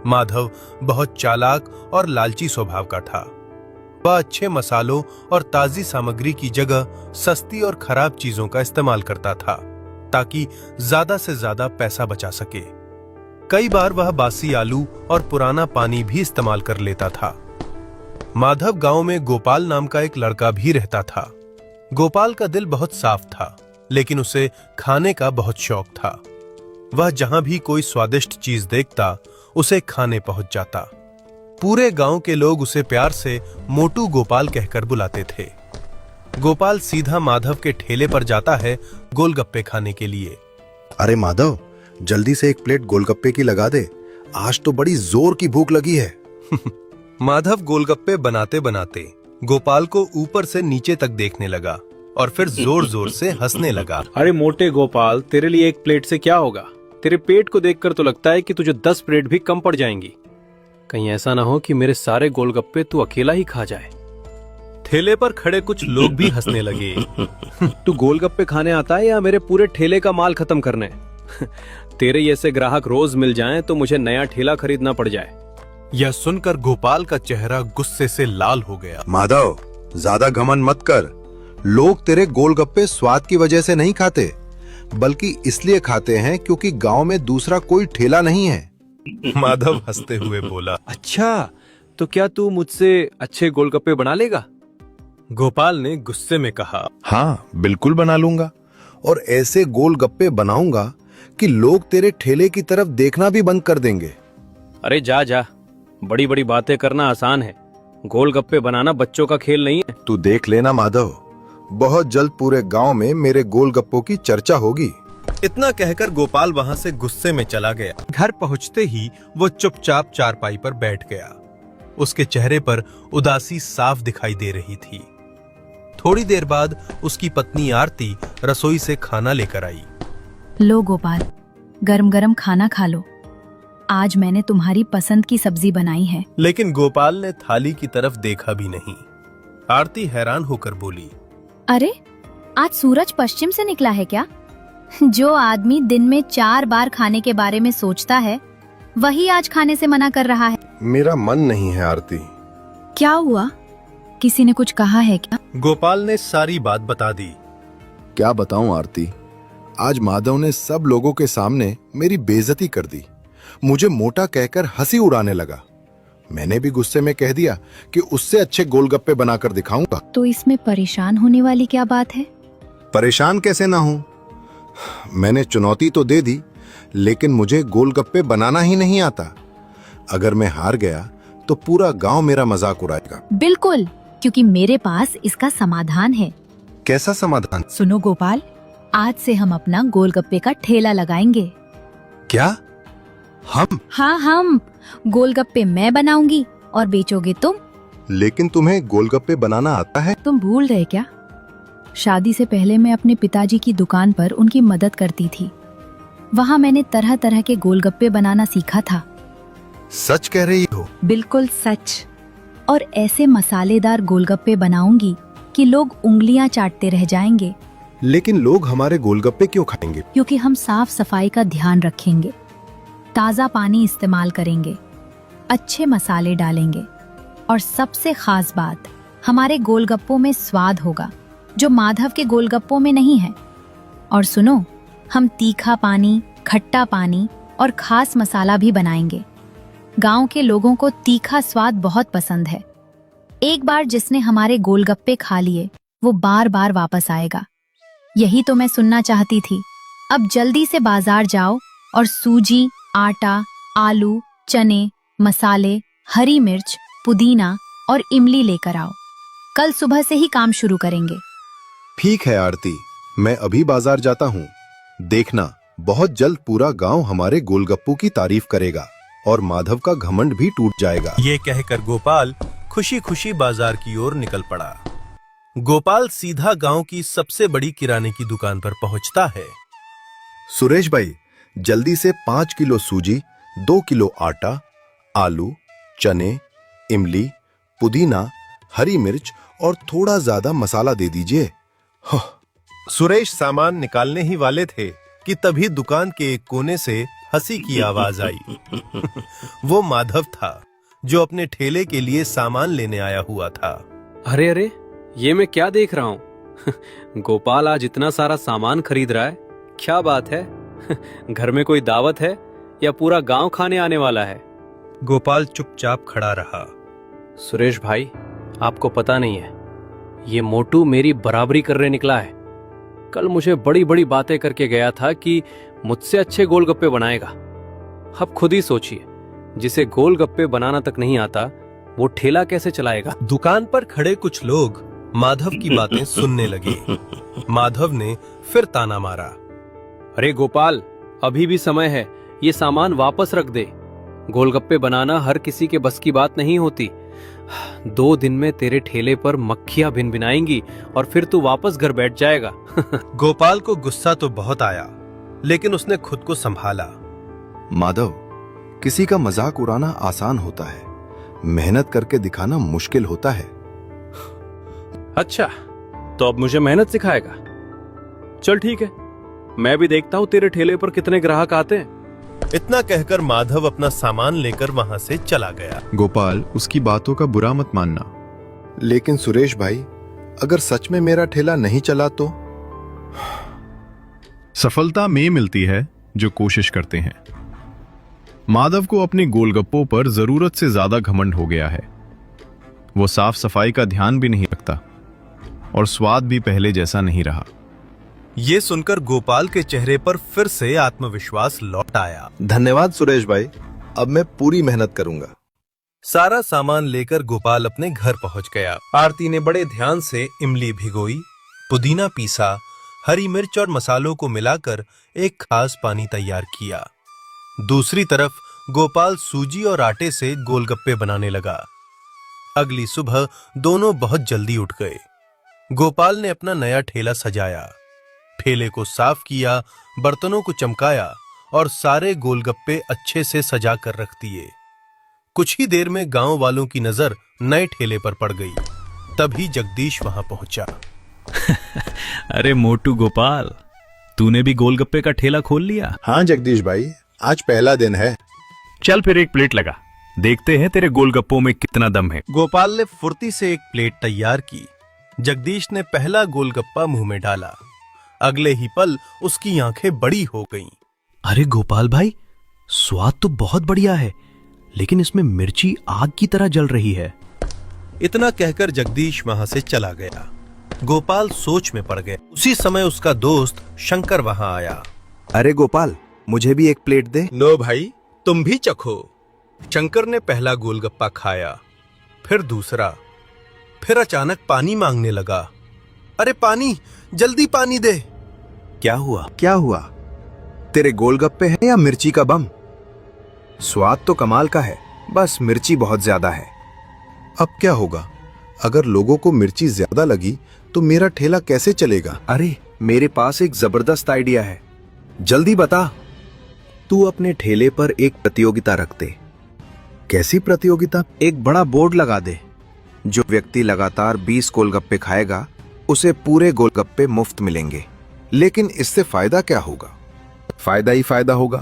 माधव बहुत चालाक और लालची स्वभाव का था। वह अच्छे मसालों और ताजी सामग्री की जगह सस्ती और खराब चीजों का इस्तेमाल करता था ताकि ज्यादा से ज्यादा पैसा बचा सके। कई बार वह बासी आलू और पुराना पानी भी इस्तेमाल कर लेता था। माधव गांव में गोपाल नाम का एक लड़का भी रहता था। गोपाल का दिल बहुत साफ था, लेकिन उसे खाने का बहुत शौक था। वह जहां भी कोई स्वादिष्ट चीज देखता उसे खाने पहुंच जाता। पूरे गांव के लोग उसे प्यार से मोटू गोपाल कहकर बुलाते थे। गोपाल सीधा माधव के ठेले पर जाता है गोलगप्पे खाने के लिए। अरे माधव, जल्दी से एक प्लेट गोलगप्पे की लगा दे, आज तो बड़ी जोर की भूख लगी है। माधव गोलगप्पे बनाते बनाते गोपाल को ऊपर से नीचे तक देखने लगा और फिर जोर जोर से हंसने लगा। अरे मोटे गोपाल, तेरे लिए एक प्लेट से क्या होगा? तेरे पेट को देखकर तो लगता है कि तुझे 10 प्लेट भी कम पड़ जाएंगी। कहीं ऐसा ना हो कि मेरे सारे गोलगप्पे तू अकेला ही खा जाए। ठेले पर खड़े कुछ लोग भी हंसने लगे। तू गोलगप्पे खाने आता है या मेरे पूरे ठेले का माल खत्म करने? तेरे जैसे ग्राहक रोज मिल जाएं तो मुझे नया ठेला खरीदना पड़ जाए। यह सुनकर गोपाल का चेहरा गुस्से से लाल हो गया। माधव, ज्यादा घमंड मत कर। लोग तेरे गोलगप्पे स्वाद की वजह से नहीं खाते, बल्कि इसलिए खाते हैं क्योंकि गांव में दूसरा कोई ठेला नहीं है। माधव हंसते हुए बोला। अच्छा, तो क्या तू मुझसे अच्छे गोलगप्पे बना लेगा? गोपाल ने गुस्से में कहा। हाँ, बिल्कुल बना लूंगा, और ऐसे गोलगप्पे बनाऊंगा कि लोग तेरे ठेले की तरफ देखना भी बंद कर देंगे। अरे जा जा, बड़ी बड़ी बातें करना आसान है, गोलगप्पे बनाना बच्चों का खेल नहीं है। तू देख लेना माधव, बहुत जल्द पूरे गांव में मेरे गोलगप्पों की चर्चा होगी। इतना कहकर गोपाल वहां से गुस्से में चला गया। घर पहुंचते ही वो चुपचाप चारपाई पर बैठ गया। उसके चेहरे पर उदासी साफ दिखाई दे रही थी। थोड़ी देर बाद उसकी पत्नी आरती रसोई से खाना लेकर आई। लो गोपाल, गरम गरम खाना खा लो। आज मैंने तुम्हारी पसंद की सब्जी बनाई है। लेकिन गोपाल ने थाली की तरफ देखा भी नहीं। आरती हैरान होकर बोली। अरे, आज सूरज पश्चिम से निकला है क्या? जो आदमी दिन में 4 बार खाने के बारे में सोचता है, वही आज खाने से मना कर रहा है। मेरा मन नहीं है आरती। क्या हुआ? किसी ने कुछ कहा है क्या? गोपाल ने सारी बात बता दी। क्या बताऊं आरती, आज माधव ने सब लोगों के सामने मेरी बेइज्जती कर दी। मुझे मोटा कहकर हंसी उड़ाने लगा। मैंने भी गुस्से में कह दिया कि उससे अच्छे गोलगप्पे बनाकर दिखाऊंगा। तो इसमें परेशान होने वाली क्या बात है? परेशान कैसे ना हूं? मैंने चुनौती तो दे दी, लेकिन मुझे गोलगप्पे बनाना ही नहीं आता। अगर मैं हार गया तो पूरा गांव मेरा मजाक उड़ाएगा। बिल्कुल, क्योंकि मेरे पास इसका समाधान है। कैसा समाधान? सुनो गोपाल, आज से हम अपना गोलगप्पे का ठेला लगाएंगे। क्या? हम? हाँ, हम। गोलगप्पे मैं बनाऊंगी और बेचोगे तुम। लेकिन तुम्हें गोलगप्पे बनाना आता है? तुम भूल गए क्या? शादी से पहले मैं अपने पिताजी की दुकान पर उनकी मदद करती थी। वहाँ मैंने तरह तरह के गोलगप्पे बनाना सीखा था। सच कह रही हो? बिल्कुल सच। और ऐसे मसालेदार गोलगप्पे बनाऊंगी कि लोग उंगलियां चाटते रह जाएंगे। लेकिन लोग हमारे गोलगप्पे क्यों खाएंगे? क्योंकि हम साफ सफाई का ध्यान रखेंगे, ताज़ा पानी इस्तेमाल करेंगे, अच्छे मसाले डालेंगे, और सबसे खास बात, हमारे गोलगप्पों में स्वाद होगा जो माधव के गोलगप्पों में नहीं है। और सुनो, हम तीखा पानी, खट्टा पानी और खास मसाला भी बनाएंगे। गांव के लोगों को तीखा स्वाद बहुत पसंद है। एक बार जिसने हमारे गोलगप्पे खा लिए, वो बार बार वापस आएगा। यही तो मैं सुनना चाहती थी। अब जल्दी से बाजार जाओ और सूजी, आटा, आलू, चने, मसाले, हरी मिर्च, पुदीना और इमली लेकर आओ। कल सुबह से ही काम शुरू करेंगे। ठीक है आरती, मैं अभी बाजार जाता हूँ। देखना, बहुत जल्द पूरा गांव हमारे गोलगप्पों की तारीफ करेगा और माधव का घमंड भी टूट जाएगा। ये कहकर गोपाल खुशी खुशी बाजार की ओर निकल पड़ा। गोपाल सीधा गांव की सबसे बड़ी किराने की दुकान पर पहुंचता है। सुरेश भाई, जल्दी से 5 किलो सूजी, 2 किलो आटा, आलू, चने, इमली, पुदीना, हरी मिर्च और थोड़ा ज्यादा मसाला दे दीजिए। सुरेश सामान निकालने ही वाले थे कि तभी दुकान के एक कोने से हंसी की आवाज आई। वो माधव था जो अपने ठेले के लिए सामान लेने आया हुआ था। अरे अरे, ये मैं क्या देख रहा हूँ? गोपाल आज इतना सारा सामान खरीद रहा है, क्या बात है? घर में कोई दावत है या पूरा गांव खाने आने वाला है? गोपाल चुपचाप खड़ा रहा। सुरेश भाई, आपको पता नहीं है, ये मोटू मेरी बराबरी करने निकला है। कल मुझे बड़ी बड़ी बातें करके गया था कि मुझसे अच्छे गोलगप्पे बनाएगा। अब खुद ही सोचिए, जिसे गोलगप्पे बनाना तक नहीं आता, वो ठेला कैसे चलाएगा? दुकान पर खड़े कुछ लोग माधव की बातें सुनने लगे। माधव ने फिर ताना मारा। अरे गोपाल, अभी भी समय है, ये सामान वापस रख दे। गोलगप्पे बनाना हर किसी के बस की बात नहीं होती। 2 दिन में तेरे ठेले पर मक्खियां भिनभिनाएंगी और फिर तू वापस घर बैठ जाएगा। गोपाल को गुस्सा तो बहुत आया, लेकिन उसने खुद को संभाला। माधव, किसी का मजाक उड़ाना आसान होता है, मेहनत करके दिखाना मुश्किल होता है। अच्छा, तो अब मुझे मेहनत सिखाएगा? चल ठीक है, मैं भी देखता हूं तेरे ठेले पर कितने ग्राहक आते हैं। इतना कहकर माधव अपना सामान लेकर वहां से चला गया। गोपाल, उसकी बातों का बुरा मत मानना। लेकिन सुरेश भाई, अगर सच में मेरा ठेला नहीं चला तो? सफलता में मिलती है जो कोशिश करते हैं। माधव को अपने गोलगप्पों पर जरूरत से ज्यादा घमंड हो गया है। वो साफ सफाई का ध्यान भी नहीं रखता और स्वाद भी पहले जैसा नहीं रहा। ये सुनकर गोपाल के चेहरे पर फिर से आत्मविश्वास लौट आया। धन्यवाद सुरेश भाई, अब मैं पूरी मेहनत करूंगा। सारा सामान लेकर गोपाल अपने घर पहुंच गया। आरती ने बड़े ध्यान से इमली भिगोई, पुदीना पीसा, हरी मिर्च और मसालों को मिलाकर एक खास पानी तैयार किया। दूसरी तरफ गोपाल सूजी और आटे से गोलगप्पे बनाने लगा। अगली सुबह दोनों बहुत जल्दी उठ गए। गोपाल ने अपना नया ठेला सजाया, ठेले को साफ किया, बर्तनों को चमकाया और सारे गोलगप्पे अच्छे से सजा कर रख दिए। कुछ ही देर में गांव वालों की नजर नए ठेले पर पड़ गई। तभी जगदीश वहां पहुंचा। अरे मोटू गोपाल, तूने भी गोलगप्पे का ठेला खोल लिया? हाँ जगदीश भाई, आज पहला दिन है। चल फिर एक प्लेट लगा, देखते हैं तेरे गोलगप्पों में कितना दम है। गोपाल ने फुर्ती से एक प्लेट तैयार की। जगदीश ने पहला गोलगप्पा मुंह में डाला। अगले ही पल उसकी आंखें बड़ी हो गईं। अरे गोपाल भाई, स्वाद तो बहुत बढ़िया है, लेकिन इसमें मिर्ची आग की तरह जल रही है। इतना कहकर जगदीश वहां से चला गया। गोपाल सोच में पड़ गया। उसी समय उसका दोस्त शंकर वहां आया। अरे गोपाल, मुझे भी एक प्लेट दे। लो भाई, तुम भी चखो। शंकर ने पहला गोलगप्पा खाया, फिर दूसरा, फिर अचानक पानी मांगने लगा। अरे पानी, जल्दी पानी दे। क्या हुआ? तेरे गोलगप्पे हैं या मिर्ची का बम? स्वाद तो कमाल का है, बस मिर्ची बहुत ज्यादा है। अब क्या होगा? अगर लोगों को मिर्ची ज्यादा लगी तो मेरा ठेला कैसे चलेगा? अरे मेरे पास एक जबरदस्त आइडिया है, जल्दी बता। तू अपने ठेले पर एक प्रतियोगिता रख दे। कैसी प्रतियोगिता? एक बड़ा बोर्ड लगा दे। जो व्यक्ति लगातार 20 गोलगप्पे खाएगा उसे पूरे गोलगप्पे मुफ्त मिलेंगे। लेकिन इससे फायदा क्या होगा? फायदा ही फायदा होगा।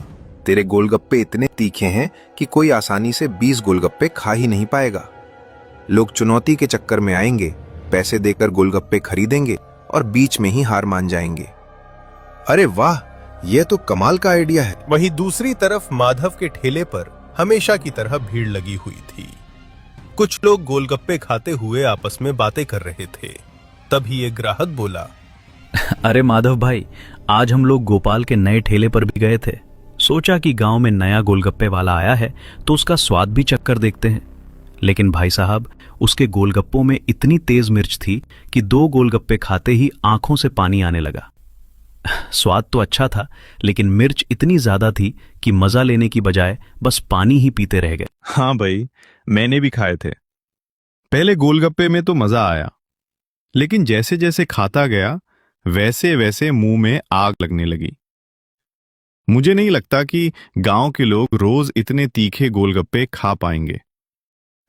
तेरे गोलगप्पे इतने तीखे हैं कि कोई आसानी से 20 गोलगप्पे खा ही नहीं पाएगा। लोग चुनौती के चक्कर में आएंगे, पैसे देकर गोलगप्पे खरीदेंगे और बीच में ही हार मान जाएंगे। अरे वाह, यह तो कमाल का आइडिया है। वहीं दूसरी तरफ माधव के ठेले पर हमेशा की तरह भीड़ लगी हुई थी। कुछ लोग गोलगप्पे खाते हुए आपस में बातें कर रहे थे। तभी एक ग्राहक बोला, अरे माधव भाई, आज हम लोग गोपाल के नए ठेले पर भी गए थे। सोचा कि गांव में नया गोलगप्पे वाला आया है तो उसका स्वाद भी चक्कर देखते हैं। लेकिन भाई साहब, उसके गोलगप्पों में इतनी तेज मिर्च थी कि 2 गोलगप्पे खाते ही आंखों से पानी आने लगा। स्वाद तो अच्छा था, लेकिन मिर्च इतनी ज्यादा थी कि मजा लेने की बजाय बस पानी ही पीते रह गए। हाँ भाई, मैंने भी खाए थे। पहले गोलगप्पे में तो मजा आया, लेकिन जैसे जैसे खाता गया वैसे वैसे मुंह में आग लगने लगी। मुझे नहीं लगता कि गांव के लोग रोज इतने तीखे गोलगप्पे खा पाएंगे।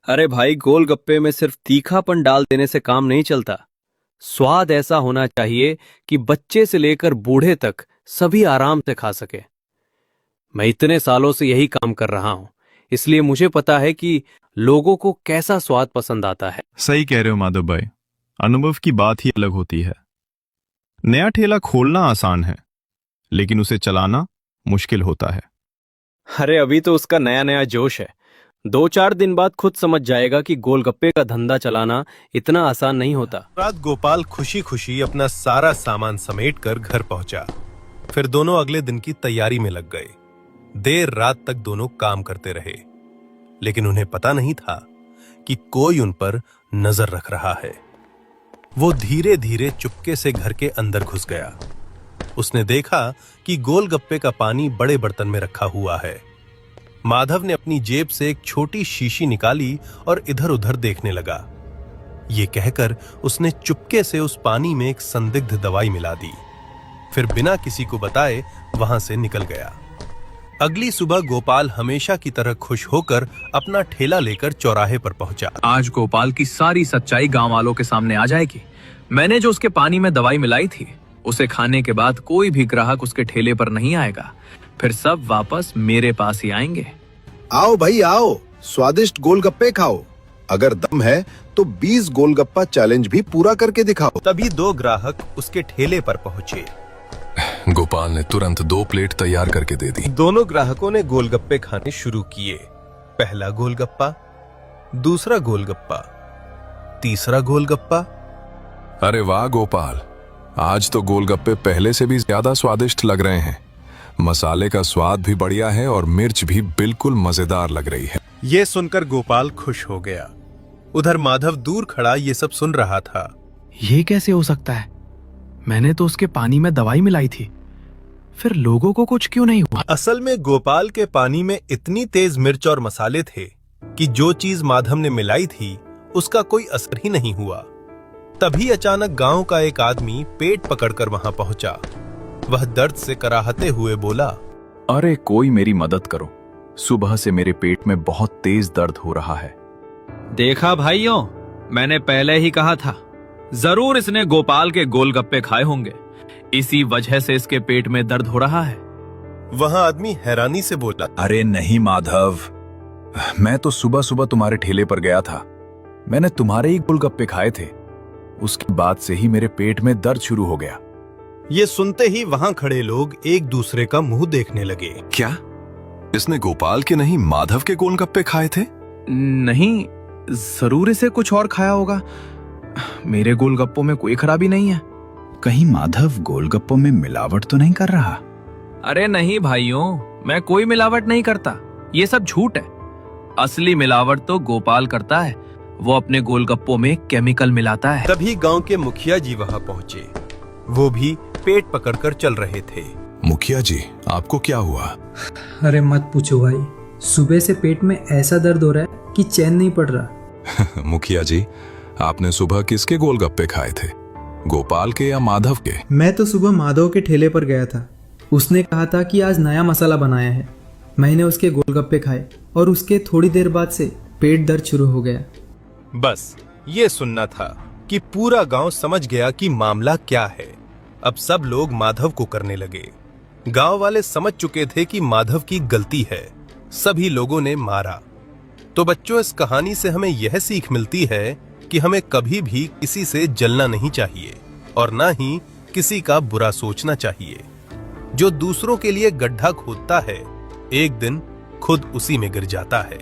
अरे भाई, गोलगप्पे में सिर्फ तीखापन डाल देने से काम नहीं चलता। स्वाद ऐसा होना चाहिए कि बच्चे से लेकर बूढ़े तक सभी आराम से खा सके। मैं इतने सालों से यही काम कर रहा हूं, इसलिए मुझे पता है कि लोगों को कैसा स्वाद पसंद आता है। सही कह रहे हो माधव भाई, अनुभव की बात ही अलग होती है। नया ठेला खोलना आसान है, लेकिन उसे चलाना मुश्किल होता है। अरे अभी तो उसका नया नया जोश है, 2-4 दिन बाद खुद समझ जाएगा कि गोलगप्पे का धंधा चलाना इतना आसान नहीं होता। रात गोपाल खुशी खुशी अपना सारा सामान समेट कर घर पहुंचा। फिर दोनों अगले दिन की तैयारी में लग गए। देर रात तक दोनों काम करते रहे, लेकिन उन्हें पता नहीं था कि कोई उन पर नजर रख रहा है। वो धीरे धीरे चुपके से घर के अंदर घुस गया। उसने देखा कि गोलगप्पे का पानी बड़े बर्तन में रखा हुआ है। माधव ने अपनी जेब से एक छोटी शीशी निकाली और इधर उधर देखने लगा। ये कहकर उसने चुपके से उस पानी में एक संदिग्ध दवाई मिला दी, फिर बिना किसी को बताए वहां से निकल गया। अगली सुबह गोपाल हमेशा की तरह खुश होकर अपना ठेला लेकर चौराहे पर पहुंचा। आज गोपाल की सारी सच्चाई गांव वालों के सामने आ जाएगी। मैंने जो उसके पानी में दवाई मिलाई थी, उसे खाने के बाद कोई भी ग्राहक उसके ठेले पर नहीं आएगा। फिर सब वापस मेरे पास ही आएंगे। आओ भाई आओ, स्वादिष्ट गोलगप्पे खाओ। अगर दम है तो 20 गोलगप्पा चैलेंज भी पूरा करके दिखाओ। तभी 2 ग्राहक उसके ठेले पर पहुंचे। गोपाल ने तुरंत 2 प्लेट तैयार करके दे दी। दोनों ग्राहकों ने गोलगप्पे खाने शुरू किए। पहला गोलगप्पा, दूसरा गोलगप्पा, तीसरा गोलगप्पा। अरे वाह गोपाल, आज तो गोलगप्पे पहले से भी ज्यादा स्वादिष्ट लग रहे हैं। मसाले का स्वाद भी बढ़िया है और मिर्च भी बिल्कुल मजेदार लग रही है। ये सुनकर गोपाल खुश हो गया। उधर माधव दूर खड़ा ये सब सुन रहा था। ये कैसे हो सकता है? मैंने तो उसके पानी में दवाई मिलाई थी, फिर लोगों को कुछ क्यों नहीं हुआ? असल में गोपाल के पानी में इतनी तेज मिर्च और मसाले थे कि जो चीज माधव ने मिलाई थी उसका कोई असर ही नहीं हुआ। तभी अचानक गांव का एक आदमी पेट पकड़कर वहां पहुंचा। वह दर्द से कराहते हुए बोला, अरे कोई मेरी मदद करो, सुबह से मेरे पेट में बहुत तेज दर्द हो रहा है। देखा भाइयों, मैंने पहले ही कहा था, जरूर इसने गोपाल के गोलगप्पे खाए होंगे, इसी वजह से इसके पेट में दर्द हो रहा है। वहां आदमी हैरानी से बोला, अरे नहीं माधव, मैं तो सुबह सुबह तुम्हारे ठेले पर गया था। मैंने तुम्हारे ही गोलगप्पे खाए थे। उसके बाद से ही मेरे पेट में दर्द शुरू हो गया। ये सुनते ही वहां खड़े लोग एक दूसरे का मुंह देखने लगे। क्या इसने गोपाल के नहीं माधव के गोलगप्पे खाए थे? नहीं, जरूर इसे कुछ और खाया होगा। मेरे गोलगप्पों में कोई खराबी नहीं है। कहीं माधव गोलगप्पों में मिलावट तो नहीं कर रहा? अरे नहीं भाइयों, मैं कोई मिलावट नहीं करता, ये सब झूठ है। असली मिलावट तो गोपाल करता है, वो अपने गोलगप्पों में केमिकल मिलाता है। तभी गांव के मुखिया जी वहां पहुंचे। वो भी पेट पकड़कर चल रहे थे। मुखिया जी, आपको क्या हुआ? अरे मत पूछो भाई, सुबह से पेट में ऐसा दर्द हो रहा है कि चैन नहीं पड़ रहा। मुखिया जी, आपने सुबह किसके गोलगप्पे खाए थे, गोपाल के या माधव के? मैं तो सुबह माधव के ठेले पर गया था। उसने कहा था कि आज नया मसाला बनाया है। मैंने उसके गोलगप्पे खाए और उसके थोड़ी देर बाद से पेट दर्द शुरू हो गया। बस ये सुनना था कि पूरा गांव समझ गया कि मामला क्या है। अब सब लोग माधव को करने लगे। गांव वाले समझ चुके थे कि माधव की गलती है। सभी लोगों ने मारा। तो बच्चों, इस कहानी से हमें यह सीख मिलती है कि हमें कभी भी किसी से जलना नहीं चाहिए और ना ही किसी का बुरा सोचना चाहिए। जो दूसरों के लिए गड्ढा खोदता है, एक दिन खुद उसी में गिर जाता है।